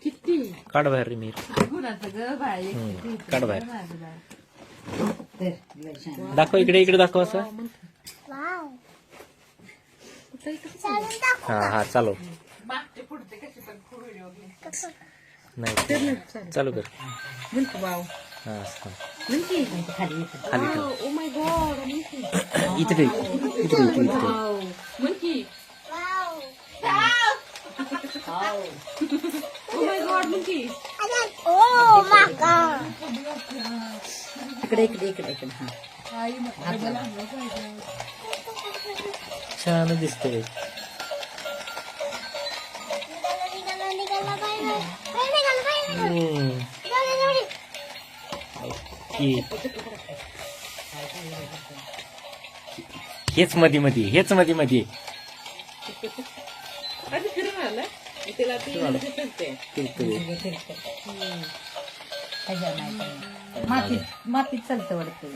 किती काढ बाहेर रे मीर. गुणाचं ग बाळ काढ बाहेर. दाखव इकडे इकडे दाखव असं. हा हा चालव. मागचे पुढचे कसे पण खूप व्हिडिओ नाही चालू कर. वाव हा असं. खाली खाली ठेव. ओ माय गॉड इकडे इकडे इकडे इकडे. Monkey oh my God monkey इकडे इकडे इकडे इकडे हा छान दिसते. हेच मध्ये मध्ये हेच मध्ये मध्ये आधी फिरून आला त्याला ती मातीत मातीत चालतं वाटतं.